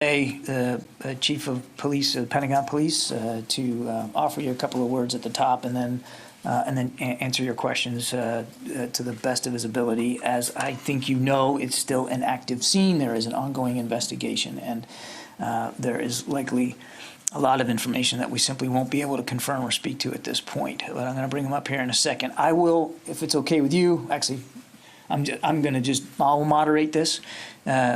The Chief of Police, Pentagon Police, to offer you a couple of words at the top, and then answer your questions to the best of his ability. As I think you know, it's still an active scene. There is an ongoing investigation, and there is likely a lot of information that we simply won't be able to confirm or speak to at this point. But I'm going to bring him up here in a second. I will, if it's okay with you, actually, I'll moderate this.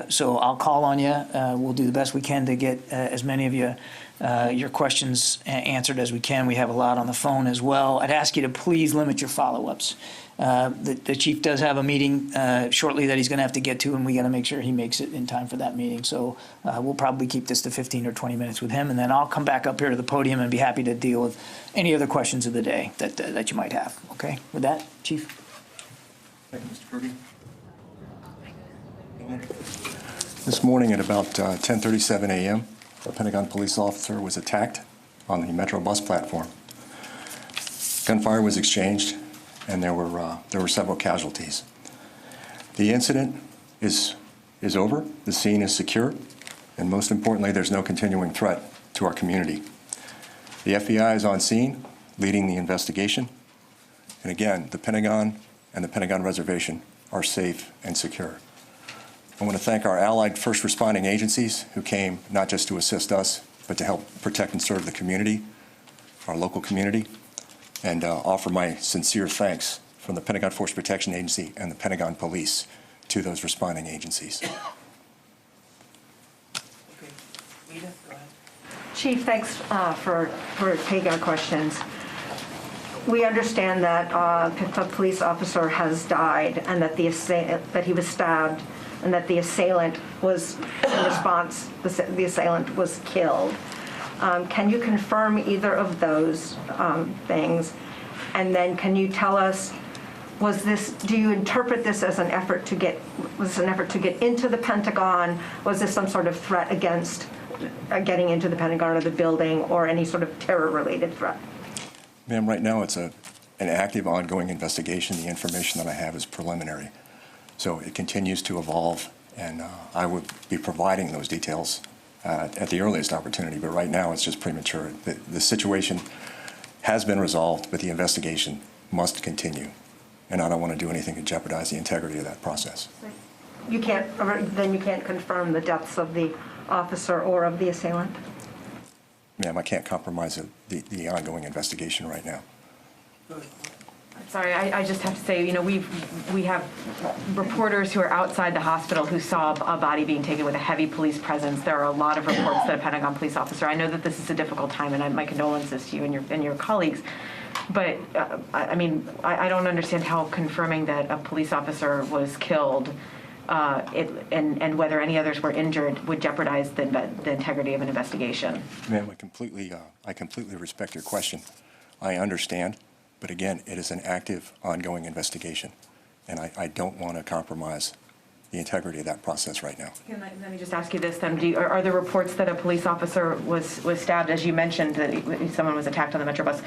So I'll call on you. We'll do the best we can to get as many of you your questions answered as we can. We have a lot on the phone as well. I'd ask you to please limit your follow-ups. The chief does have a meeting shortly that he's going to have to get to, and we got to make sure he makes it in time for that meeting. So we'll probably keep this to 15 or 20 minutes with him, and then I'll come back up here to the podium and be happy to deal with any other questions of the day that you might have. Okay, with that, Chief. Thank you, Mr. Kirby. This morning at about 10:37 a.m., a Pentagon police officer was attacked on the Metro bus platform. Gunfire was exchanged, and there were several casualties. The incident is over. The scene is secure, and most importantly, there's no continuing threat to our community. The FBI is on scene, leading the investigation, and again, the Pentagon and the Pentagon Reservation are safe and secure. I want to thank our allied first responding agencies who came not just to assist us, but to help protect and serve the community, our local community, and offer my sincere thanks from the Pentagon Force Protection Agency and the Pentagon Police to those responding agencies. Okay. Lita, go ahead. Chief, thanks for taking our questions. We understand that a police officer has died, and that that he was stabbed, and that the assailant was, in response, the assailant was killed. Can you confirm either of those things? And then can you tell us, do you interpret this as an effort to get into the Pentagon? Was this some sort of threat against getting into the Pentagon or the building, or any sort of terror-related threat? Ma'am, right now it's an active, ongoing investigation. The information that I have is preliminary. So it continues to evolve, and I would be providing those details at the earliest opportunity, but right now it's just premature. The situation has been resolved, but the investigation must continue, and I don't want to do anything to jeopardize the integrity of that process. You can't confirm the deaths of the officer or of the assailant? Ma'am, I can't compromise the ongoing investigation right now. Sorry, I just have to say, we have reporters who are outside the hospital who saw a body being taken with a heavy police presence. There are a lot of reports that a Pentagon police officer, I know that this is a difficult time, and my condolences to you and your colleagues, but I don't understand how confirming that a police officer was killed and whether any others were injured would jeopardize the integrity of an investigation. Ma'am, I completely respect your question. I understand, but again, it is an active, ongoing investigation, and I don't want to compromise the integrity of that process right now. Let me just ask you this then. Are there reports that a police officer was stabbed, as you mentioned, that someone was attacked on the Metro bus,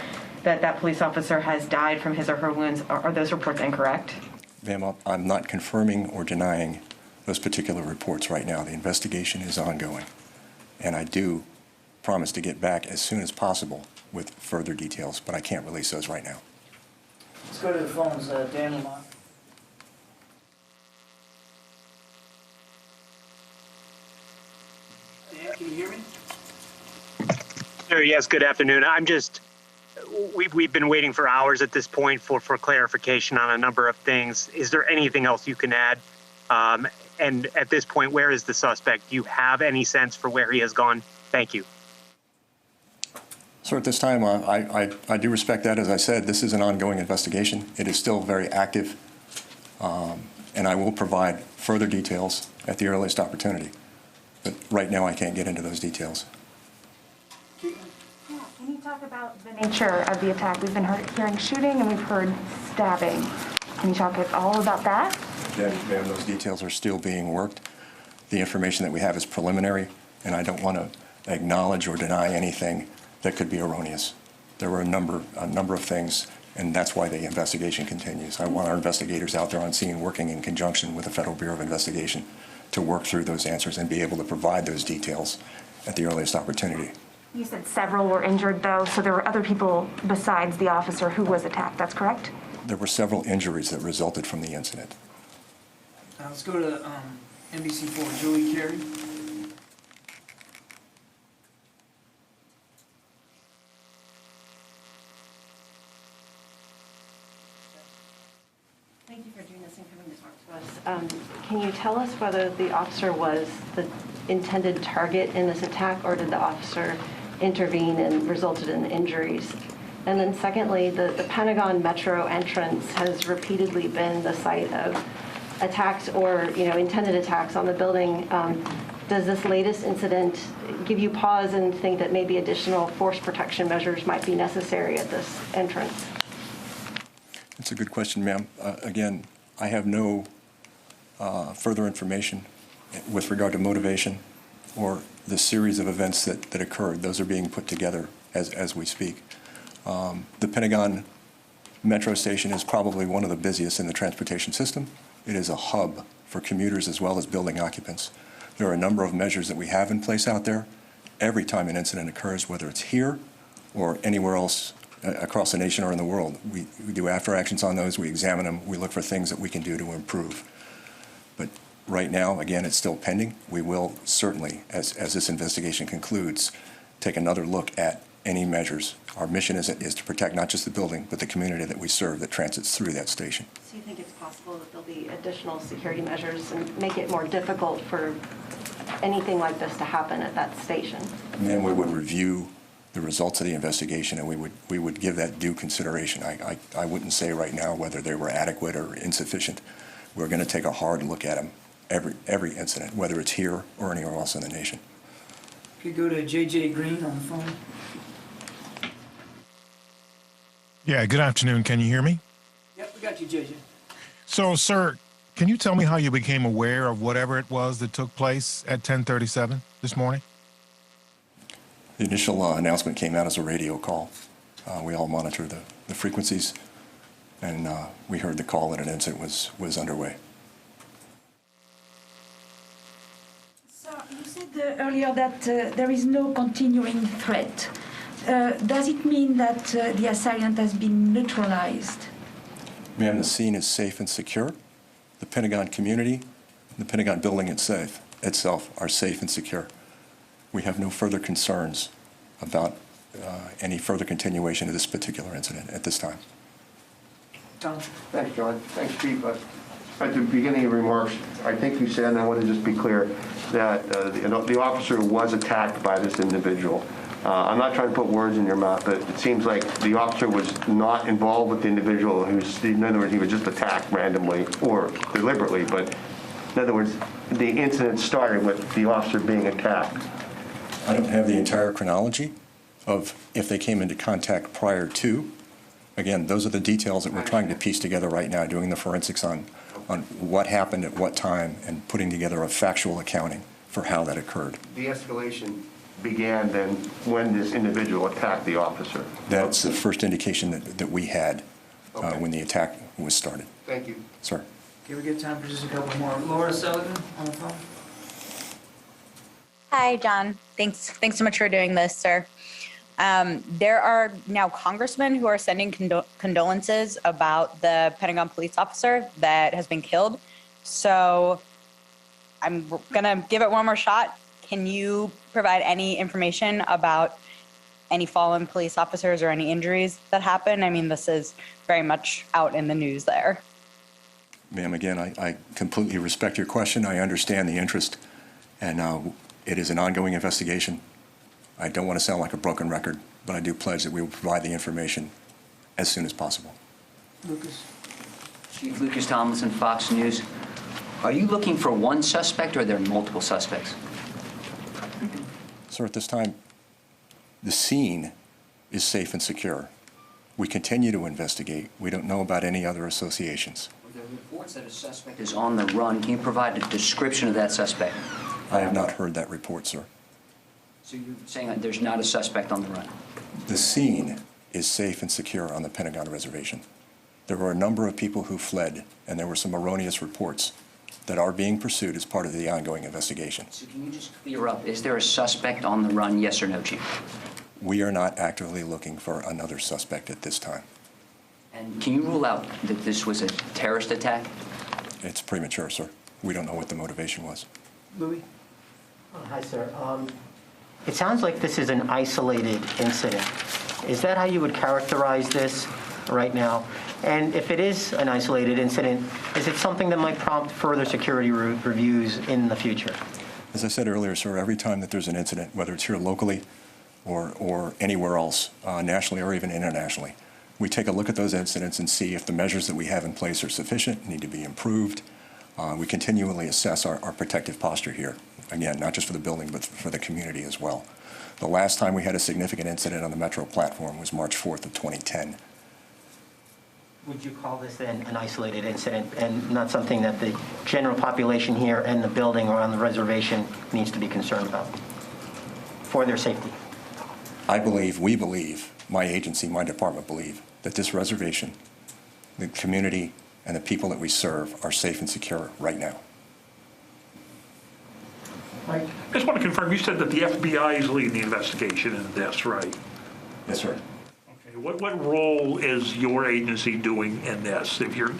that police officer has died from his or her wounds? Are those reports incorrect? Ma'am, I'm not confirming or denying those particular reports right now. The investigation is ongoing, and I do promise to get back as soon as possible with further details, but I can't release those right now. Let's go to the phones. Dan Lamont. Dan, can you hear me? Sure, yes, good afternoon. We've been waiting for hours at this point for clarification on a number of things. Is there anything else you can add? And at this point, where is the suspect? Do you have any sense for where he has gone? Thank you. Sir, at this time, I do respect that. As I said, this is an ongoing investigation. It is still very active, and I will provide further details at the earliest opportunity. But right now, I can't get into those details. Can you talk about the nature of the attack? We've been hearing shooting, and we've heard stabbing. Can you talk all about that? Yeah, ma'am, those details are still being worked. The information that we have is preliminary, and I don't want to acknowledge or deny anything that could be erroneous. There were a number of things, and that's why the investigation continues. I want our investigators out there on scene working in conjunction with the Federal Bureau of Investigation to work through those answers and be able to provide those details at the earliest opportunity. You said several were injured, though, so there were other people besides the officer who was attacked. That's correct? There were several injuries that resulted from the incident. Let's go to NBC4, Julie Carey. Thank you for doing this and coming to talk to us. Can you tell us whether the officer was the intended target in this attack, or did the officer intervene and resulted in injuries? And then secondly, the Pentagon metro entrance has repeatedly been the site of attacks or intended attacks on the building. Does this latest incident give you pause and think that maybe additional force protection measures might be necessary at this entrance? That's a good question, ma'am. Again, I have no further information with regard to motivation or the series of events that occurred. Those are being put together as we speak. The Pentagon metro station is probably one of the busiest in the transportation system. It is a hub for commuters as well as building occupants. There are a number of measures that we have in place out there. Every time an incident occurs, whether it's here or anywhere else across the nation or in the world, we do after actions on those, we examine them, we look for things that we can do to improve. But right now, again, it's still pending. We will certainly, as this investigation concludes, take another look at any measures. Our mission is to protect not just the building, but the community that we serve that transits through that station. So you think it's possible that there'll be additional security measures and make it more difficult for anything like this to happen at that station? And then we would review the results of the investigation, and we would give that due consideration. I wouldn't say right now whether they were adequate or insufficient. We're going to take a hard look at them, every incident, whether it's here or anywhere else in the nation. Could go to JJ Green on the phone. Yeah, good afternoon. Can you hear me? Yep, we got you, JJ. So, sir, can you tell me how you became aware of whatever it was that took place at 10:37 this morning? The initial announcement came out as a radio call. We all monitor the frequencies, and we heard the call that an incident was underway. So you said earlier that there is no continuing threat. Does it mean that the assailant has been neutralized? Ma'am, the scene is safe and secure. The Pentagon community, the Pentagon building itself are safe and secure. We have no further concerns about any further continuation of this particular incident at this time. Tom? Thanks, John. Thanks, Chief. At the beginning of your remarks, I think you said, and I want to just be clear, that the officer was attacked by this individual. I'm not trying to put words in your mouth, but it seems like the officer was not involved with the individual in other words, he was just attacked randomly or deliberately, but in other words, the incident started with the officer being attacked. I don't have the entire chronology of if they came into contact prior to. Again, those are the details that we're trying to piece together right now, doing the forensics on what happened at what time and putting together a factual accounting for how that occurred. The escalation began then when this individual attacked the officer. That's the first indication that we had Okay. when the attack was started. Thank you. Sir. Okay, we get time for just a couple more. Laura Sullivan on the phone. Hi, John. Thanks so much for doing this, sir. There are now congressmen who are sending condolences about the Pentagon police officer that has been killed. So I'm going to give it one more shot. Can you provide any information about any fallen police officers or any injuries that happened? I mean, this is very much out in the news there. Ma'am, again, I completely respect your question. I understand the interest, and it is an ongoing investigation. I don't want to sound like a broken record, but I do pledge that we will provide the information as soon as possible. Lucas? Chief Lucas Tomlinson, Fox News. Are you looking for one suspect or are there multiple suspects? Sir, at this time, the scene is safe and secure. We continue to investigate. We don't know about any other associations. There are reports that a suspect is on the run. Can you provide a description of that suspect? I have not heard that report, sir. So you're saying that there's not a suspect on the run? The scene is safe and secure on the Pentagon reservation. There were a number of people who fled, and there were some erroneous reports that are being pursued as part of the ongoing investigation. So can you just clear up, is there a suspect on the run, yes or no, Chief? We are not actively looking for another suspect at this time. And can you rule out that this was a terrorist attack? It's premature, sir. We don't know what the motivation was. Louis? Hi, sir. It sounds like this is an isolated incident. Is that how you would characterize this right now? And if it is an isolated incident, is it something that might prompt further security reviews in the future? As I said earlier, sir, every time that there's an incident, whether it's here locally or anywhere else, nationally or even internationally, we take a look at those incidents and see if the measures that we have in place are sufficient, need to be improved. We continually assess our protective posture here. Again, not just for the building, but for the community as well. The last time we had a significant incident on the Metro platform was March 4th of 2010. Would you call this then an isolated incident and not something that the general population here and the building or on the reservation needs to be concerned about for their safety? We believe, my agency, my department believe, that this reservation, the community, and the people that we serve are safe and secure right now. I just want to confirm, you said that the FBI is leading the investigation into this, right? Yes, sir. Okay. What role is your agency doing in this? If you're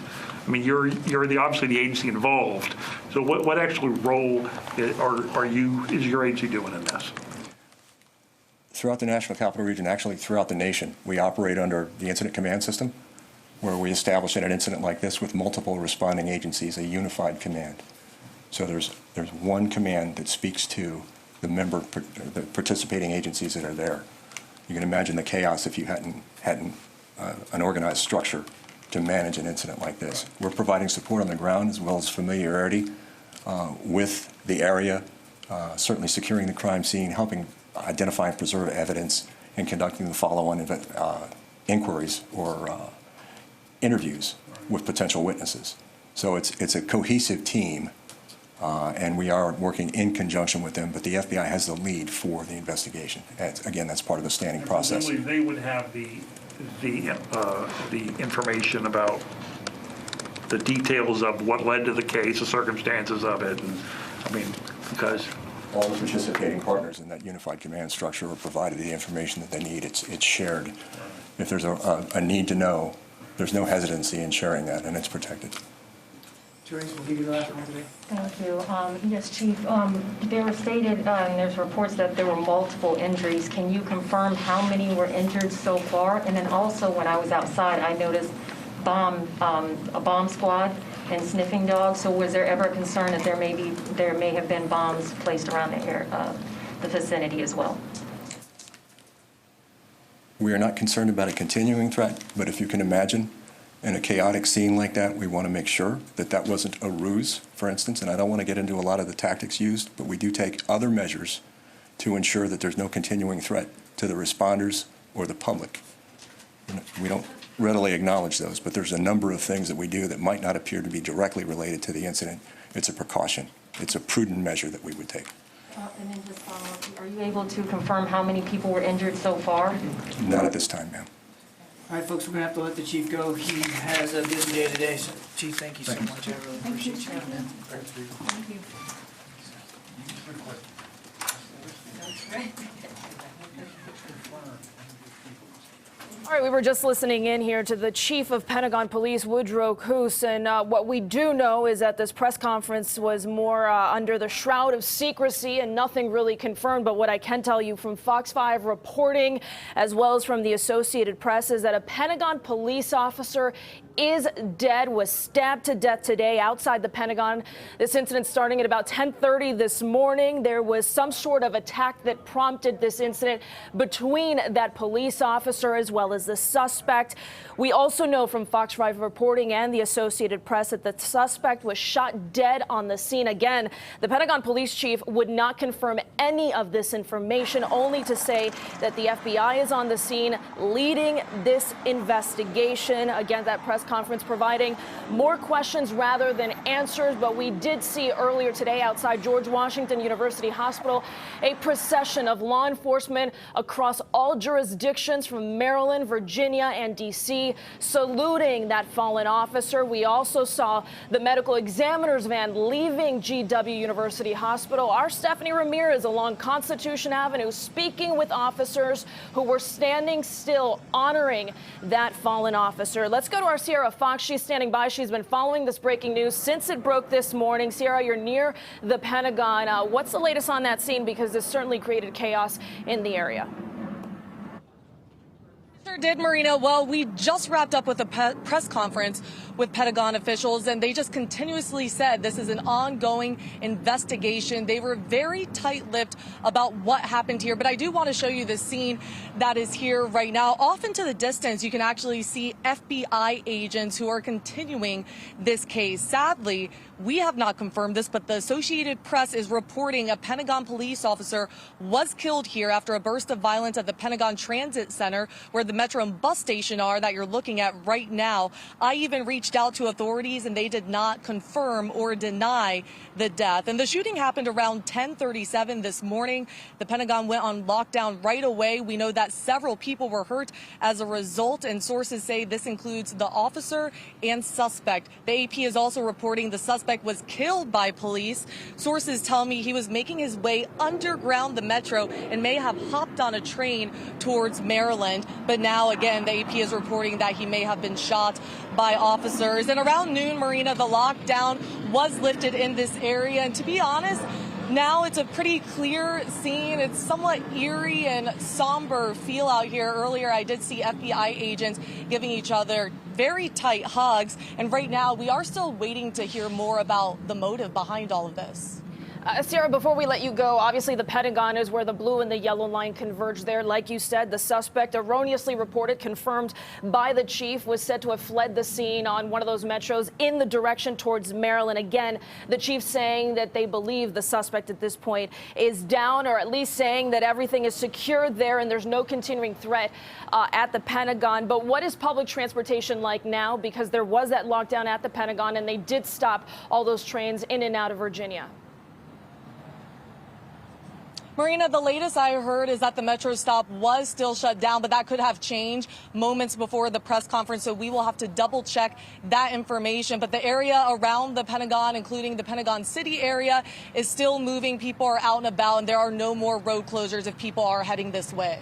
obviously the agency involved. So what actual role is your agency doing in this? Throughout the National Capital Region, actually throughout the nation, we operate under the Incident Command System, where we establish in an incident like this with multiple responding agencies a unified command. So there's one command that speaks to the participating agencies that are there. You can imagine the chaos if you hadn't an organized structure to manage an incident like this. We're providing support on the ground as well as familiarity with the area, certainly securing the crime scene, helping identify and preserve evidence, and conducting the follow-on inquiries or interviews with potential witnesses. So it's a cohesive team, and we are working in conjunction with them, but the FBI has the lead for the investigation. And again, that's part of the standing process. They would have the information about the details of what led to the case, the circumstances of it, and because all the participating partners in that unified command structure are provided the information that they need. It's shared. If there's a need to know, there's no hesitancy in sharing that, and it's protected. Therese, we'll give you the last one today. Thank you. Yes, Chief, there were stated, there's reports that there were multiple injuries. Can you confirm how many were injured so far? And then also, when I was outside, I noticed a bomb squad and sniffing dogs. So was there ever a concern that there may have been bombs placed around the vicinity as well? We are not concerned about a continuing threat, but if you can imagine, in a chaotic scene like that, we want to make sure that that wasn't a ruse, for instance, and I don't want to get into a lot of the tactics used, but we do take other measures to ensure that there's no continuing threat to the responders or the public. We don't readily acknowledge those, but there's a number of things that we do that might not appear to be directly related to the incident. It's a precaution. It's a prudent measure that we would take. And then just follow up, are you able to confirm how many people were injured so far? Not at this time, ma'am. All right, folks, we're going to have to let the chief go. He has a busy day today. So, Chief, thank you so much. I really appreciate you coming in. Thank you. That's right. All right, we were just listening in here to the Chief of Pentagon Police, Woodrow Coos, and what we do know is that this press conference was more under the shroud of secrecy and nothing really confirmed. But what I can tell you from Fox 5 reporting, as well as from the Associated Press, is that a Pentagon police officer is dead, was stabbed to death today outside the Pentagon. This incident starting at about 10:30 this morning. There was some sort of attack that prompted this incident between that police officer as well as the suspect. We also know from Fox 5 reporting and the Associated Press that the suspect was shot dead on the scene. Again, the Pentagon police chief would not confirm any of this information, only to say that the FBI is on the scene leading this investigation. Again, that press conference, providing more questions rather than answers. But we did see earlier today outside George Washington University Hospital a procession of law enforcement across all jurisdictions from Maryland, Virginia, and D.C. saluting that fallen officer. We also saw the medical examiner's van leaving GW University Hospital. Our Stephanie Ramirez along Constitution Avenue speaking with officers who were standing still honoring that fallen officer. Let's go to our Sierra Fox. She's standing by. She's been following this breaking news since it broke this morning. Sierra, you're near the Pentagon. What's the latest on that scene? Because this certainly created chaos in the area. Sure did, Marina. Well, we just wrapped up with a press conference with Pentagon officials, and they just continuously said this is an ongoing investigation. They were very tight-lipped about what happened here, but I do want to show you the scene that is here right now. Off into the distance, you can actually see FBI agents who are continuing this case. Sadly, we have not confirmed this, but the Associated Press is reporting a Pentagon police officer was killed here after a burst of violence at the Pentagon Transit Center, where the metro and bus station are that you're looking at right now. I even reached out to authorities and they did not confirm or deny the death. And the shooting happened around 10:37 this morning. The Pentagon went on lockdown right away. We know that several people were hurt as a result, and sources say this includes the officer and suspect. The AP is also reporting the suspect was killed by police. Sources tell me he was making his way underground the metro and may have hopped on a train towards Maryland. But now, again, the AP is reporting that he may have been shot by officers. And around noon, Marina, the lockdown was lifted in this area. And to be honest, now it's a pretty clear scene. It's somewhat eerie and somber feel out here. Earlier, I did see FBI agents giving each other very tight hugs. And right now, we are still waiting to hear more about the motive behind all of this. Sarah, before we let you go, obviously the Pentagon is where the blue and the yellow line converge there. Like you said, the suspect, erroneously reported, confirmed by the chief, was said to have fled the scene on one of those metros in the direction towards Maryland. Again, the chief saying that they believe the suspect at this point is down, or at least saying that everything is secured there and there's no continuing threat at the Pentagon. But what is public transportation like now? Because there was that lockdown at the Pentagon and they did stop all those trains in and out of Virginia. Marina, the latest I heard is that the metro stop was still shut down, but that could have changed moments before the press conference, so we will have to double check that information. But the area around the Pentagon, including the Pentagon City area, is still moving. People are out and about, and there are no more road closures if people are heading this way.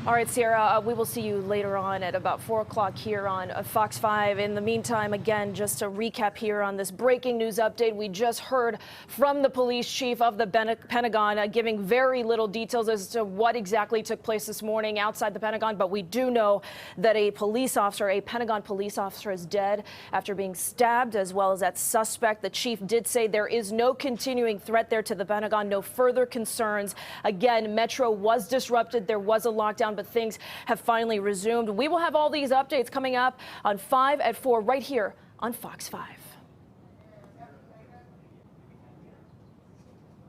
All right, Sierra, we will see you later on at about 4 o'clock here on Fox 5. In the meantime, again, just to recap here on this breaking news update, we just heard from the police chief of the Pentagon giving very little details as to what exactly took place this morning outside the Pentagon. But we do know that a police officer, a Pentagon police officer, is dead after being stabbed, as well as that suspect. The chief did say there is no continuing threat there to the Pentagon, no further concerns. Again, Metro was disrupted. There was a lockdown, but things have finally resumed. We will have all these updates coming up on 5 at 4 right here on Fox 5.